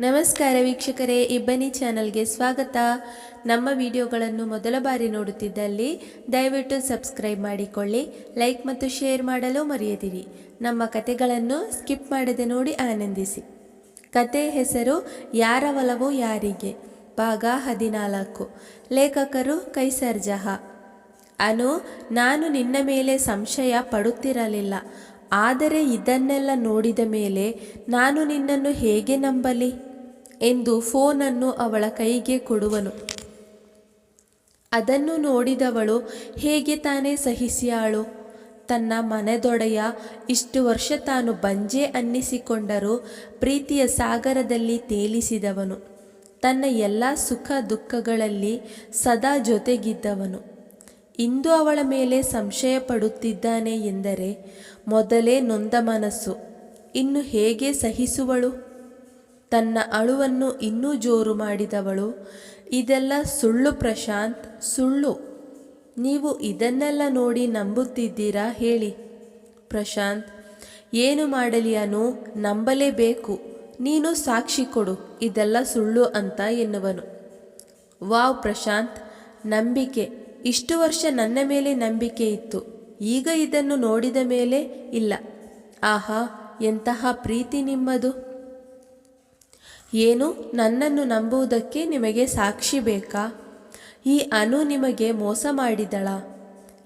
ನಮಸ್ಕಾರ ವೀಕ್ಷಕರೇ, ಇಬ್ಬನಿ ಚಾನಲ್ಗೆ ಸ್ವಾಗತ. ನಮ್ಮ ವಿಡಿಯೋಗಳನ್ನು ಮೊದಲ ಬಾರಿ ನೋಡುತ್ತಿದ್ದಲ್ಲಿ ದಯವಿಟ್ಟು ಸಬ್ಸ್ಕ್ರೈಬ್ ಮಾಡಿಕೊಳ್ಳಿ, ಲೈಕ್ ಮತ್ತು ಶೇರ್ ಮಾಡಲು ಮರೆಯದಿರಿ. ನಮ್ಮ ಕತೆಗಳನ್ನು ಸ್ಕಿಪ್ ಮಾಡದೆ ನೋಡಿ ಆನಂದಿಸಿ. ಕತೆ ಹೆಸರು ಯಾರ ಒಲವು ಯಾರಿಗೆ, ಭಾಗ 14. ಲೇಖಕರು ಕೈಸರ್ ಜಹಾ. ಅನು, ನಾನು ನಿನ್ನ ಮೇಲೆ ಸಂಶಯ ಪಡುತ್ತಿರಲಿಲ್ಲ, ಆದರೆ ಇದನ್ನೆಲ್ಲ ನೋಡಿದ ಮೇಲೆ ನಾನು ನಿನ್ನನ್ನು ಹೇಗೆ ನಂಬಲಿ ಎಂದು ಫೋನನ್ನು ಅವಳ ಕೈಗೆ ಕೊಡುವನು. ಅದನ್ನು ನೋಡಿದವಳು ಹೇಗೆ ತಾನೇ ಸಹಿಸಿಯಾಳು. ತನ್ನ ಮನೆದೊಡೆಯ ಇಷ್ಟು ವರ್ಷ ತಾನು ಬಂಜೆ ಅನ್ನಿಸಿಕೊಂಡರೂ ಪ್ರೀತಿಯ ಸಾಗರದಲ್ಲಿ ತೇಲಿಸಿದವನು, ತನ್ನ ಎಲ್ಲ ಸುಖ ದುಃಖಗಳಲ್ಲಿ ಸದಾ ಜೊತೆಗಿದ್ದವನು, ಇಂದು ಅವಳ ಮೇಲೆ ಸಂಶಯ ಪಡುತ್ತಿದ್ದಾನೆ ಎಂದರೆ ಮೊದಲೇ ನೊಂದ ಮನಸ್ಸು ಇನ್ನು ಹೇಗೆ ಸಹಿಸುವಳು? ತನ್ನ ಅಳುವನ್ನು ಇನ್ನೂ ಜೋರು ಮಾಡಿದವಳು, ಇದೆಲ್ಲ ಸುಳ್ಳು ಪ್ರಶಾಂತ್, ಸುಳ್ಳು. ನೀವು ಇದನ್ನೆಲ್ಲ ನೋಡಿ ನಂಬುತ್ತಿದ್ದೀರಾ ಹೇಳಿ? ಪ್ರಶಾಂತ್, ಏನು ಮಾಡಲಿ ಅನು, ನಂಬಲೇಬೇಕು. ನೀನು ಸಾಕ್ಷಿ ಕೊಡು, ಇದೆಲ್ಲ ಸುಳ್ಳು ಅಂತ ಎನ್ನುವನು. ವಾವ್ ಪ್ರಶಾಂತ್, ನಂಬಿಕೆ. ಇಷ್ಟು ವರ್ಷ ನನ್ನ ಮೇಲೆ ನಂಬಿಕೆ ಇತ್ತು, ಈಗ ಇದನ್ನು ನೋಡಿದ ಮೇಲೆ ಇಲ್ಲ. ಆಹಾ, ಎಂತಹ ಪ್ರೀತಿ ನಿಮ್ಮದು. ಏನು, ನನ್ನನ್ನು ನಂಬುವುದಕ್ಕೆ ನಿಮಗೆ ಸಾಕ್ಷಿ ಬೇಕಾ? ಈ ಅನು ನಿಮಗೆ ಮೋಸ ಮಾಡಿದಳಾ?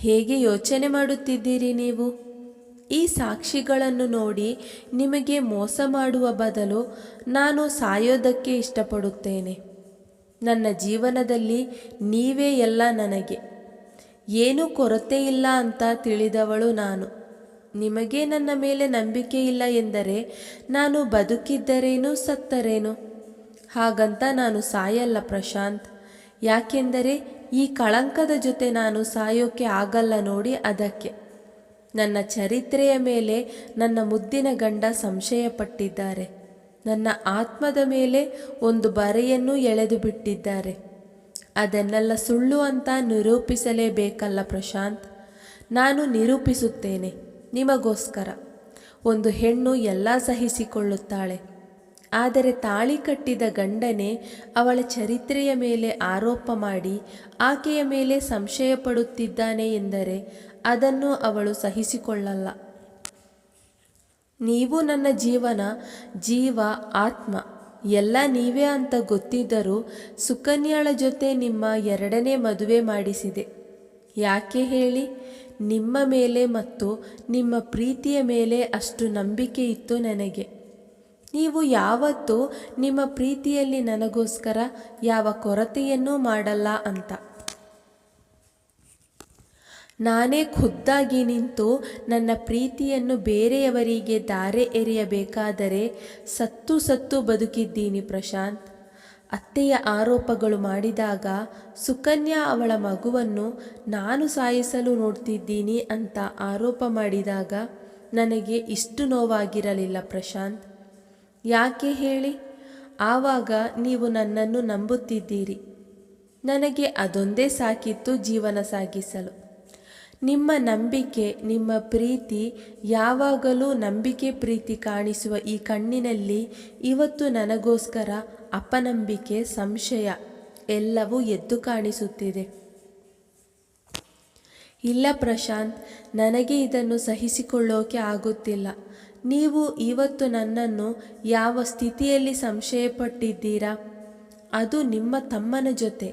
ಹೇಗೆ ಯೋಚನೆ ಮಾಡುತ್ತಿದ್ದೀರಿ ನೀವು? ಈ ಸಾಕ್ಷಿಗಳನ್ನು ನೋಡಿ ನಿಮಗೆ ಮೋಸ ಮಾಡುವ ಬದಲು ನಾನು ಸಾಯೋದಕ್ಕೆ ಇಷ್ಟಪಡುತ್ತೇನೆ. ನನ್ನ ಜೀವನದಲ್ಲಿ ನೀವೇ ಎಲ್ಲ ನನಗೆ. ಏನೂ ಕೊರತೆ ಇಲ್ಲ ಅಂತ ತಿಳಿದವಳು ನಾನು. ನಿಮಗೆ ನನ್ನ ಮೇಲೆ ನಂಬಿಕೆ ಇಲ್ಲ ಎಂದರೆ ನಾನು ಬದುಕಿದ್ದರೇನು ಸತ್ತರೇನು? ಹಾಗಂತ ನಾನು ಸಾಯಲ್ಲ ಪ್ರಶಾಂತ್, ಯಾಕೆಂದರೆ ಈ ಕಳಂಕದ ಜೊತೆ ನಾನು ಸಾಯೋಕ್ಕೆ ಆಗಲ್ಲ ನೋಡಿ, ಅದಕ್ಕೆ. ನನ್ನ ಚರಿತ್ರೆಯ ಮೇಲೆ ನನ್ನ ಮುದ್ದಿನ ಗಂಡ ಸಂಶಯ ಪಟ್ಟಿದ್ದಾರೆ, ನನ್ನ ಆತ್ಮದ ಮೇಲೆ ಒಂದು ಬರೆಯನ್ನು ಎಳೆದು ಬಿಟ್ಟಿದ್ದಾರೆ. ಅದನ್ನೆಲ್ಲ ಸುಳ್ಳು ಅಂತ ನಿರೂಪಿಸಲೇಬೇಕಲ್ಲ ಪ್ರಶಾಂತ್? ನಾನು ನಿರೂಪಿಸುತ್ತೇನೆ ನಿಮಗೋಸ್ಕರ. ಒಂದು ಹೆಣ್ಣು ಎಲ್ಲ ಸಹಿಸಿಕೊಳ್ಳುತ್ತಾಳೆ, ಆದರೆ ತಾಳಿ ಕಟ್ಟಿದ ಗಂಡನೇ ಅವಳ ಚರಿತ್ರೆಯ ಮೇಲೆ ಆರೋಪ ಮಾಡಿ ಆಕೆಯ ಮೇಲೆ ಸಂಶಯ ಪಡುತ್ತಿದ್ದಾನೆ ಎಂದರೆ ಅದನ್ನು ಅವಳು ಸಹಿಸಿಕೊಳ್ಳಲ್ಲ. ನೀವು ನನ್ನ ಜೀವನ, ಜೀವ, ಆತ್ಮ ಎಲ್ಲ ನೀವೇ ಅಂತ ಗೊತ್ತಿದ್ದರೂ ಸುಕನ್ಯಾಳ ಜೊತೆ ನಿಮ್ಮ ಎರಡನೇ ಮದುವೆ ಮಾಡಿಸಿದೆ. ಯಾಕೆ ಹೇಳಿ? ನಿಮ್ಮ ಮೇಲೆ ಮತ್ತು ನಿಮ್ಮ ಪ್ರೀತಿಯ ಮೇಲೆ ಅಷ್ಟು ನಂಬಿಕೆ ಇತ್ತು ನನಗೆ. ನೀವು ಯಾವತ್ತೂ ನಿಮ್ಮ ಪ್ರೀತಿಯಲ್ಲಿ ನನಗೋಸ್ಕರ ಯಾವ ಕೊರತೆಯನ್ನೂ ಮಾಡಲ್ಲ ಅಂತ. ನಾನೇ ಖುದ್ದಾಗಿ ನಿಂತು ನನ್ನ ಪ್ರೀತಿಯನ್ನು ಬೇರೆಯವರಿಗೆ ಧಾರೆ ಎರೆಯಬೇಕಾದರೆ ಸತ್ತು ಸತ್ತು ಬದುಕಿದ್ದೀನಿ ಪ್ರಶಾಂತ್. ಅತ್ತೆಯ ಆರೋಪಗಳು ಮಾಡಿದಾಗ ಸುಕನ್ಯಾ ಅವಳ ಮಗುವನ್ನು ನಾನು ಸಾಯಿಸಲು ನೋಡ್ತಿದ್ದೀನಿ ಅಂತ ಆರೋಪ ಮಾಡಿದಾಗ ನನಗೆ ಇಷ್ಟು ನೋವಾಗಿರಲಿಲ್ಲ ಪ್ರಶಾಂತ್. ಯಾಕೆ ಹೇಳಿ? ಆವಾಗ ನೀವು ನನ್ನನ್ನು ನಂಬುತ್ತಿದ್ದೀರಿ. ನನಗೆ ಅದೊಂದೇ ಸಾಕಿತ್ತು ಜೀವನ ಸಾಗಿಸಲು. ನಿಮ್ಮ ನಂಬಿಕೆ, ನಿಮ್ಮ ಪ್ರೀತಿ, ಯಾವಾಗಲೂ ನಂಬಿಕೆ ಪ್ರೀತಿ ಕಾಣಿಸುವ ಈ ಕಣ್ಣಿನಲ್ಲಿ ಇವತ್ತು ನನಗೋಸ್ಕರ ಅಪನಂಬಿಕೆ, ಸಂಶಯ ಎಲ್ಲವೂ ಎದ್ದು ಕಾಣಿಸುತ್ತಿದೆ. ಇಲ್ಲ ಪ್ರಶಾಂತ್, ನನಗೆ ಇದನ್ನು ಸಹಿಸಿಕೊಳ್ಳೋಕೆ ಆಗುತ್ತಿಲ್ಲ. ನೀವು ಇವತ್ತು ನನ್ನನ್ನು ಯಾವ ಸ್ಥಿತಿಯಲ್ಲಿ ಸಂಶಯಪಟ್ಟಿದ್ದೀರಾ? ಅದು ನಿಮ್ಮ ತಮ್ಮನ ಜೊತೆ.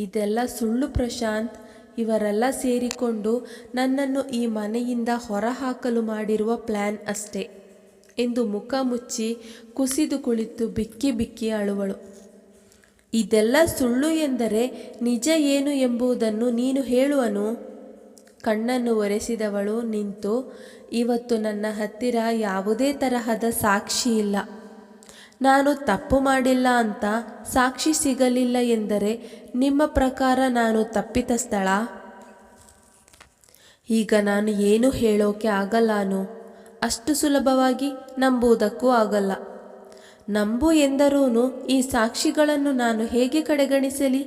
ಇದೆಲ್ಲ ಸುಳ್ಳು ಪ್ರಶಾಂತ್. ಇವರೆಲ್ಲ ಸೇರಿಕೊಂಡು ನನ್ನನ್ನು ಈ ಮನೆಯಿಂದ ಹೊರಹಾಕಲು ಮಾಡಿರುವ ಪ್ಲ್ಯಾನ್ ಅಷ್ಟೇ ಎಂದು ಮುಖ ಮುಚ್ಚಿ ಕುಸಿದು ಕುಳಿತು ಬಿಕ್ಕಿ ಬಿಕ್ಕಿ ಅಳುವಳು. ಇದೆಲ್ಲ ಸುಳ್ಳು ಎಂದರೆ ನಿಜ ಏನು ಎಂಬುದನ್ನು ನೀನು ಹೇಳುವನು? ಕಣ್ಣನ್ನು ಒರೆಸಿದವಳು ನಿಂತು, ಇವತ್ತು ನನ್ನ ಹತ್ತಿರ ಯಾವುದೇ ತರಹದ ಸಾಕ್ಷಿ ಇಲ್ಲ. ನಾನು ತಪ್ಪು ಮಾಡಿಲ್ಲ ಅಂತ ಸಾಕ್ಷಿ ಸಿಗಲಿಲ್ಲ ಎಂದರೆ ನಿಮ್ಮ ಪ್ರಕಾರ ನಾನು ತಪ್ಪಿತಸ್ಥಳ? ಈಗ ನಾನು ಏನು ಹೇಳೋಕೆ ಆಗಲ್ಲಾನು? ಅಷ್ಟು ಸುಲಭವಾಗಿ ನಂಬುವುದಕ್ಕೂ ಆಗಲ್ಲ. ನಂಬು ಎಂದರೂ ಈ ಸಾಕ್ಷಿಗಳನ್ನು ನಾನು ಹೇಗೆ ಕಡೆಗಣಿಸಲಿ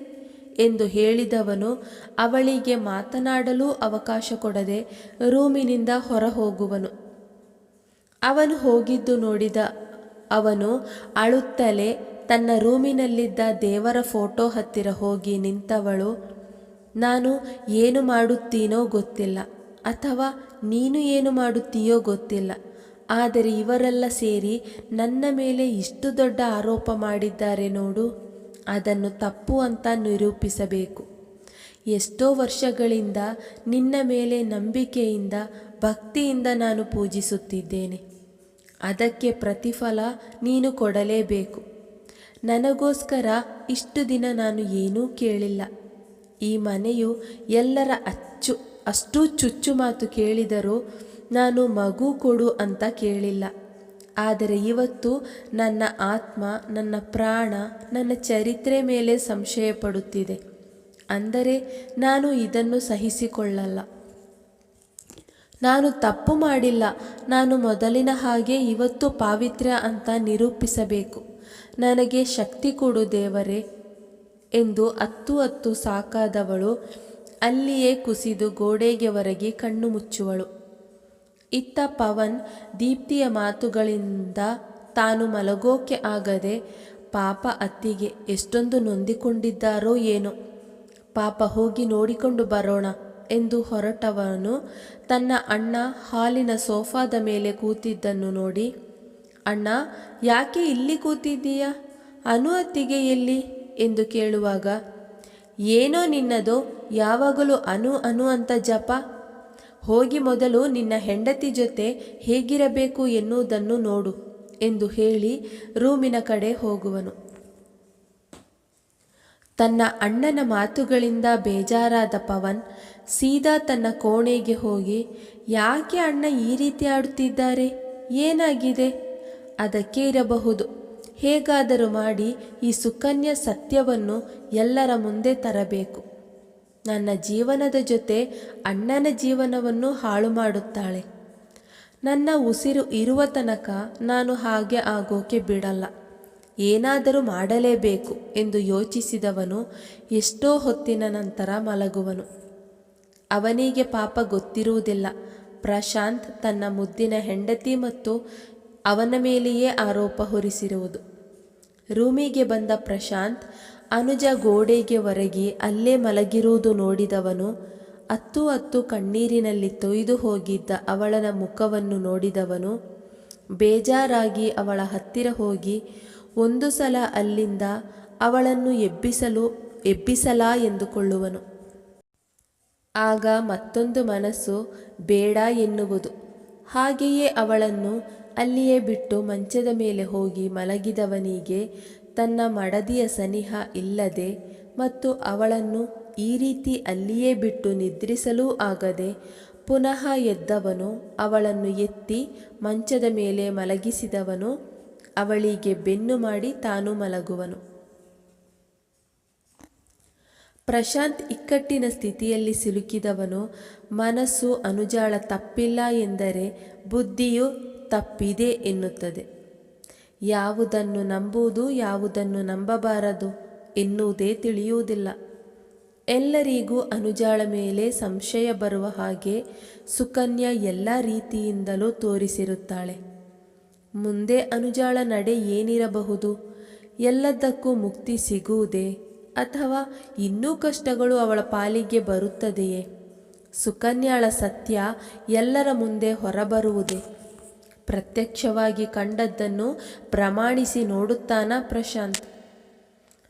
ಎಂದು ಹೇಳಿದವನು ಅವಳಿಗೆ ಮಾತನಾಡಲು ಅವಕಾಶ ಕೊಡದೆ ರೂಮಿನಿಂದ ಹೊರ ಹೋಗುವನು. ಅವನು ಹೋಗಿದ್ದು ನೋಡಿದ ಅವನು ಅಳುತ್ತಲೇ ತನ್ನ ರೂಮಿನಲ್ಲಿದ್ದ ದೇವರ ಫೋಟೋ ಹತ್ತಿರ ಹೋಗಿ ನಿಂತವಳು, ನಾನು ಏನು ಮಾಡುತ್ತೀನೋ ಗೊತ್ತಿಲ್ಲ ಅಥವಾ ನೀನು ಏನು ಮಾಡುತ್ತೀಯೋ ಗೊತ್ತಿಲ್ಲ, ಆದರೆ ಇವರೆಲ್ಲ ಸೇರಿ ನನ್ನ ಮೇಲೆ ಇಷ್ಟು ದೊಡ್ಡ ಆರೋಪ ಮಾಡಿದ್ದಾರೆ ನೋಡು, ಅದನ್ನು ತಪ್ಪು ಅಂತ ನಿರೂಪಿಸಬೇಕು. ಎಷ್ಟೋ ವರ್ಷಗಳಿಂದ ನಿನ್ನ ಮೇಲೆ ನಂಬಿಕೆಯಿಂದ ಭಕ್ತಿಯಿಂದ ನಾನು ಪೂಜಿಸುತ್ತಿದ್ದೇನೆ. ಅದಕ್ಕೆ ಪ್ರತಿಫಲ ನೀನು ಕೊಡಲೇಬೇಕು. ನನಗೋಸ್ಕರ ಇಷ್ಟು ದಿನ ನಾನು ಏನೂ ಕೇಳಿಲ್ಲ. ಈ ಮನೆಯು ಎಲ್ಲರ ಅಷ್ಟು ಚುಚ್ಚು ಮಾತು ಕೇಳಿದರೂ ನಾನು ಮಗು ಕೊಡು ಅಂತ ಕೇಳಿಲ್ಲ. ಆದರೆ ಇವತ್ತು ನನ್ನ ಆತ್ಮ, ನನ್ನ ಪ್ರಾಣ, ನನ್ನ ಚರಿತ್ರೆ ಮೇಲೆ ಸಂಶಯ ಪಡುತ್ತಿದೆ. ಅಂದರೆ ನಾನು ಇದನ್ನು ಸಹಿಸಿಕೊಳ್ಳಲ್ಲ. ನಾನು ತಪ್ಪು ಮಾಡಿಲ್ಲ. ನಾನು ಮೊದಲಿನ ಹಾಗೆ ಇವತ್ತು ಪಾವಿತ್ರ್ಯ ಅಂತ ನಿರೂಪಿಸಬೇಕು. ನನಗೆ ಶಕ್ತಿ ಕೊಡು ದೇವರೇ ಎಂದು ಹತ್ತು ಸಾಕಾದವಳು ಅಲ್ಲಿಯೇ ಕುಸಿದು ಗೋಡೆಗೆ ಒರಗಿ ಕಣ್ಣು ಮುಚ್ಚುವಳು. ಇತ್ತ ಪವನ್ ದೀಪ್ತಿಯ ಮಾತುಗಳಿಂದ ತಾನು ಮಲಗೋಕೆ ಆಗದೆ ಪಾಪ ಅತ್ತಿಗೆ ಎಷ್ಟೊಂದು ನೊಂದಿಕೊಂಡಿದ್ದಾರೋ ಏನೋ, ಪಾಪ ಹೋಗಿ ನೋಡಿಕೊಂಡು ಬರೋಣ ಎಂದು ಹೊರಟವನು ತನ್ನ ಅಣ್ಣ ಹಾಲಿನ ಸೋಫಾದ ಮೇಲೆ ಕೂತಿದ್ದನ್ನು ನೋಡಿ, ಅಣ್ಣ ಯಾಕೆ ಇಲ್ಲಿ ಕೂತಿದ್ದೀಯಾ? ಅನು ಅತ್ತಿಗೆ ಎಲ್ಲಿ ಎಂದು ಕೇಳುವಾಗ, ಏನೋ ನಿನ್ನದು ಯಾವಾಗಲೂ ಅನು ಅನು ಅಂತ ಜಪ, ಹೋಗಿ ಮೊದಲು ನಿನ್ನ ಹೆಂಡತಿ ಜೊತೆ ಹೇಗಿರಬೇಕು ಎನ್ನುವುದನ್ನು ನೋಡು ಎಂದು ಹೇಳಿ ರೂಮಿನ ಕಡೆ ಹೋಗುವನು. ತನ್ನ ಅಣ್ಣನ ಮಾತುಗಳಿಂದ ಬೇಜಾರಾದ ಪವನ್ ಸೀದಾ ತನ್ನ ಕೋಣೆಗೆ ಹೋಗಿ, ಯಾಕೆ ಅಣ್ಣ ಈ ರೀತಿ ಆಡುತ್ತಿದ್ದಾರೆ? ಏನಾಗಿದೆ? ಅದಕ್ಕೆ ಇರಬಹುದು. ಹೇಗಾದರೂ ಮಾಡಿ ಈ ಸುಕನ್ಯಾ ಸತ್ಯವನ್ನು ಎಲ್ಲರ ಮುಂದೆ ತರಬೇಕು. ನನ್ನ ಜೀವನದ ಜೊತೆ ಅಣ್ಣನ ಜೀವನವನ್ನು ಹಾಳು ಮಾಡುತ್ತಾಳೆ. ನನ್ನ ಉಸಿರು ಇರುವ ತನಕ ನಾನು ಹಾಗೆ ಆಗೋಕೆ ಬಿಡಲ್ಲ. ಏನಾದರೂ ಮಾಡಲೇಬೇಕು ಎಂದು ಯೋಚಿಸಿದವನು ಎಷ್ಟೋ ಹೊತ್ತಿನ ನಂತರ ಮಲಗುವನು. ಅವನಿಗೆ ಪಾಪ ಗೊತ್ತಿರುವುದಿಲ್ಲ, ಪ್ರಶಾಂತ್ ತನ್ನ ಮುದ್ದಿನ ಹೆಂಡತಿ ಮತ್ತು ಅವನ ಮೇಲೆಯೇ ಆರೋಪ ಹೊರಿಸಿರುವುದು. ರೂಮಿಗೆ ಬಂದ ಪ್ರಶಾಂತ್ ಅನುಜ ಗೋಡೆಗೆ ಒರಗಿ ಅಲ್ಲೇ ಮಲಗಿರುವುದು ನೋಡಿದವನು ಹತ್ತು ಕಣ್ಣೀರಿನಲ್ಲಿ ತೊಯ್ದು ಹೋಗಿದ್ದ ಅವಳ ಮುಖವನ್ನು ನೋಡಿದವನು ಬೇಜಾರಾಗಿ ಅವಳ ಹತ್ತಿರ ಹೋಗಿ ಒಂದು ಸಲ ಅಲ್ಲಿಂದ ಅವಳನ್ನು ಎಬ್ಬಿಸಲಾ ಎಂದುಕೊಳ್ಳುವನು. ಆಗ ಮತ್ತೊಂದು ಮನಸ್ಸು ಬೇಡ ಎನ್ನುವುದು. ಹಾಗೆಯೇ ಅವಳನ್ನು ಅಲ್ಲಿಯೇ ಬಿಟ್ಟು ಮಂಚದ ಮೇಲೆ ಹೋಗಿ ಮಲಗಿದವನಿಗೆ ತನ್ನ ಮಡದಿಯ ಸನಿಹ ಇಲ್ಲದೆ ಮತ್ತು ಅವಳನ್ನು ಈ ರೀತಿ ಅಲ್ಲಿಯೇ ಬಿಟ್ಟು ನಿದ್ರಿಸಲೂ ಆಗದೆ ಪುನಃ ಎದ್ದವನು ಅವಳನ್ನು ಎತ್ತಿ ಮಂಚದ ಮೇಲೆ ಮಲಗಿಸಿದವನು ಅವಳಿಗೆ ಬೆನ್ನು ಮಾಡಿ ತಾನು ಮಲಗುವನು. ಪ್ರಶಾಂತ್ ಇಕ್ಕಟ್ಟಿನ ಸ್ಥಿತಿಯಲ್ಲಿ ಸಿಲುಕಿದವನು ಮನಸ್ಸು ಅನುಜಾಳ ತಪ್ಪಿಲ್ಲ ಎಂದರೆ ಬುದ್ಧಿಯು ತಪ್ಪಿದೆ ಎನ್ನುತ್ತದೆ. ಯಾವುದನ್ನು ನಂಬುವುದು ಯಾವುದನ್ನು ನಂಬಬಾರದು ಎನ್ನುವುದೇ ತಿಳಿಯುವುದಿಲ್ಲ. ಎಲ್ಲರಿಗೂ ಅನುಜಾಳ ಮೇಲೆ ಸಂಶಯ ಬರುವ ಹಾಗೆ ಸುಕನ್ಯಾ ಎಲ್ಲ ರೀತಿಯಿಂದಲೂ ತೋರಿಸಿರುತ್ತಾಳೆ. ಮುಂದೆ ಅನುಜಾಳ ನಡೆ ಏನಿರಬಹುದು? ಎಲ್ಲದಕ್ಕೂ ಮುಕ್ತಿ ಸಿಗುವುದೇ ಅಥವಾ ಇನ್ನೂ ಕಷ್ಟಗಳು ಅವಳ ಪಾಲಿಗೆ ಬರುತ್ತದೆಯೇ? ಸುಕನ್ಯಾಳ ಸತ್ಯ ಎಲ್ಲರ ಮುಂದೆ ಹೊರಬರುವುದೇ? ಪ್ರತ್ಯಕ್ಷವಾಗಿ ಕಂಡದ್ದನ್ನು ಪ್ರಮಾಣಿಸಿ ನೋಡುತ್ತಾನ ಪ್ರಶಾಂತ್?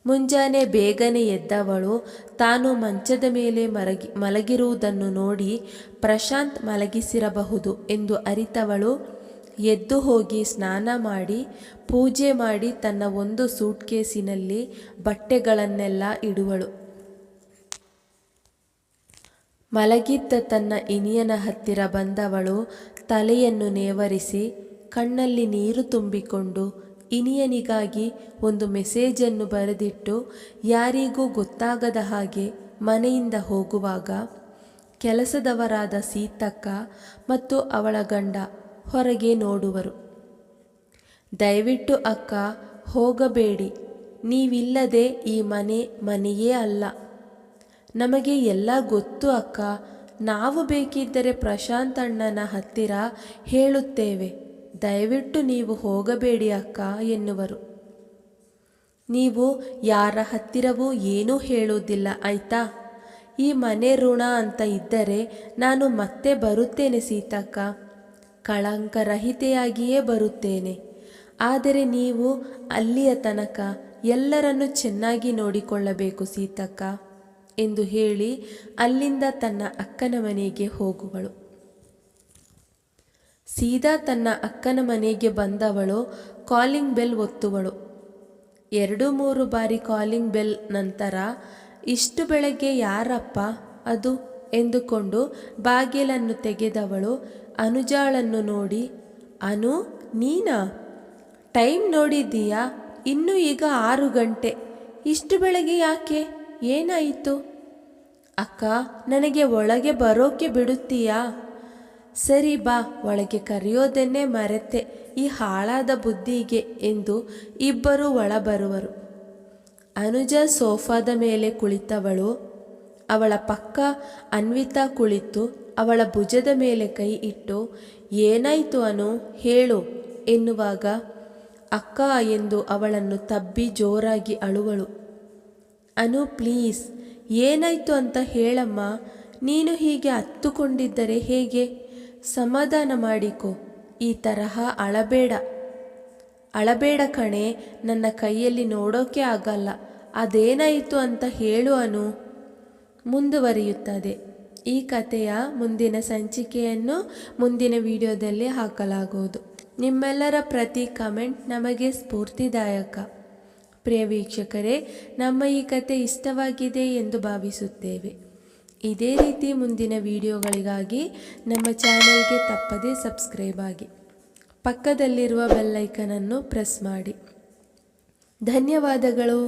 ಮುಂಜಾನೆ ಬೇಗನೆ ಎದ್ದವಳು ತಾನು ಮಂಚದ ಮೇಲೆ ಮಲಗಿರುವುದನ್ನು ನೋಡಿ ಪ್ರಶಾಂತ್ ಮಲಗಿಸಿರಬಹುದು ಎಂದು ಅರಿತವಳು ಎದ್ದು ಹೋಗಿ ಸ್ನಾನ ಮಾಡಿ ಪೂಜೆ ಮಾಡಿ ತನ್ನ ಒಂದು ಸೂಟ್ಕೇಸಿನಲ್ಲಿ ಬಟ್ಟೆಗಳನ್ನೆಲ್ಲ ಇಡುವಳು. ಮಲಗಿದ್ದ ತನ್ನ ಇನಿಯನ ಹತ್ತಿರ ಬಂದವಳು ತಲೆಯನ್ನು ನೇವರಿಸಿ ಕಣ್ಣಲ್ಲಿ ನೀರು ತುಂಬಿಕೊಂಡು ಇನಿಯನಿಗಾಗಿ ಒಂದು ಮೆಸೇಜನ್ನು ಬರೆದಿಟ್ಟು ಯಾರಿಗೂ ಗೊತ್ತಾಗದ ಹಾಗೆ ಮನೆಯಿಂದ ಹೋಗುವಾಗ ಕೆಲಸದವರಾದ ಸೀತಕ್ಕ ಮತ್ತು ಅವಳ ಗಂಡ ಹೊರಗೆ ನೋಡುವರು. ದಯವಿಟ್ಟು ಅಕ್ಕ ಹೋಗಬೇಡಿ, ನೀವಿಲ್ಲದೆ ಈ ಮನೆಯೇ ಅಲ್ಲ. ನಮಗೆ ಎಲ್ಲ ಗೊತ್ತು ಅಕ್ಕ, ನಾವು ಬೇಕಿದ್ದರೆ ಪ್ರಶಾಂತ್ ಅಣ್ಣನ ಹತ್ತಿರ ಹೇಳುತ್ತೇವೆ, ದಯವಿಟ್ಟು ನೀವು ಹೋಗಬೇಡಿ ಅಕ್ಕ ಎನ್ನುವರು. ನೀವು ಯಾರ ಹತ್ತಿರವೂ ಏನೂ ಹೇಳುವುದಿಲ್ಲ ಆಯ್ತಾ? ಈ ಮನೆ ಋಣ ಅಂತ ಇದ್ದರೆ ನಾನು ಮತ್ತೆ ಬರುತ್ತೇನೆ ಸೀತಕ್ಕ, ಕಳಂಕರಹಿತೆಯಾಗಿಯೇ ಬರುತ್ತೇನೆ. ಆದರೆ ನೀವು ಅಲ್ಲಿಯ ತನಕ ಎಲ್ಲರನ್ನೂ ಚೆನ್ನಾಗಿ ನೋಡಿಕೊಳ್ಳಬೇಕು ಸೀತಕ್ಕ ಎಂದು ಹೇಳಿ ಅಲ್ಲಿಂದ ತನ್ನ ಅಕ್ಕನ ಮನೆಗೆ ಹೋಗುವಳು. ಸೀದಾ ತನ್ನ ಅಕ್ಕನ ಮನೆಗೆ ಬಂದವಳು ಕಾಲಿಂಗ್ ಬೆಲ್ ಒತ್ತುವಳು. 2-3 ಬಾರಿ ಕಾಲಿಂಗ್ ಬೆಲ್ ನಂತರ ಇಷ್ಟು ಬೆಳಗ್ಗೆ ಯಾರಪ್ಪ ಅದು ಎಂದುಕೊಂಡು ಬಾಗಿಲನ್ನು ತೆಗೆದವಳು ಅನುಜಾಳನ್ನು ನೋಡಿ, ಅನು ನೀನಾ? ಟೈಮ್ ನೋಡಿದ್ದೀಯಾ? ಇನ್ನೂ ಈಗ 6 ಗಂಟೆ. ಇಷ್ಟು ಬೆಳಗ್ಗೆ ಯಾಕೆ? ಏನಾಯಿತು? ಅಕ್ಕ, ನನಗೆ ಒಳಗೆ ಬರೋಕೆ ಬಿಡುತ್ತೀಯಾ? ಸರಿ ಬಾ, ಒಳಗೆ ಕರೆಯೋದನ್ನೇ ಮರೆತೆ ಈ ಹಾಳಾದ ಬುದ್ಧಿಗೆ ಎಂದು ಇಬ್ಬರು ಒಳ ಬರುವರು. ಅನುಜ ಸೋಫಾದ ಮೇಲೆ ಕುಳಿತವಳು. ಅವಳ ಪಕ್ಕ ಅನ್ವಿತಾ ಕುಳಿತು ಅವಳ ಭುಜದ ಮೇಲೆ ಕೈ ಇಟ್ಟು, ಏನಾಯಿತು ಅನು, ಹೇಳು ಎನ್ನುವಾಗ ಅಕ್ಕ ಎಂದು ಅವಳನ್ನು ತಬ್ಬಿ ಜೋರಾಗಿ ಅಳುವಳು. ಅನು ಪ್ಲೀಸ್, ಏನಾಯಿತು ಅಂತ ಹೇಳಮ್ಮ. ನೀನು ಹೀಗೆ ಹತ್ತುಕೊಂಡಿದ್ದರೆ ಹೇಗೆ? ಸಮಾಧಾನ ಮಾಡಿಕೊ. ಈ ತರಹ ಅಳಬೇಡ ಕಣೆ. ನನ್ನ ಕೈಯಲ್ಲಿ ನೋಡೋಕೆ ಆಗಲ್ಲ. ಅದೇನಾಯಿತು ಅಂತ ಹೇಳು ಅನು. ಮುಂದುವರಿಯುತ್ತದೆ. ಈ ಕಥೆಯ ಮುಂದಿನ ಸಂಚಿಕೆಯನ್ನು ಮುಂದಿನ ವಿಡಿಯೋದಲ್ಲಿ ಹಾಕಲಾಗುವುದು. ನಿಮ್ಮೆಲ್ಲರ ಪ್ರತಿ ಕಮೆಂಟ್ ನಮಗೆ ಸ್ಫೂರ್ತಿದಾಯಕ. ಪ್ರಿಯ ವೀಕ್ಷಕರೇ, ನಮ್ಮ ಈ ಕತೆ ಇಷ್ಟವಾಗಿದೆ ಎಂದು ಭಾವಿಸುತ್ತೇವೆ. ಇದೇ ರೀತಿ ಮುಂದಿನ ವಿಡಿಯೋಗಳಿಗಾಗಿ ನಮ್ಮ ಚಾನೆಲ್ಗೆ ತಪ್ಪದೇ ಸಬ್ಸ್ಕ್ರೈಬ್ ಆಗಿ ಪಕ್ಕದಲ್ಲಿರುವ ಬೆಲ್ ಐಕನನ್ನು ಪ್ರೆಸ್ ಮಾಡಿ. ಧನ್ಯವಾದಗಳು.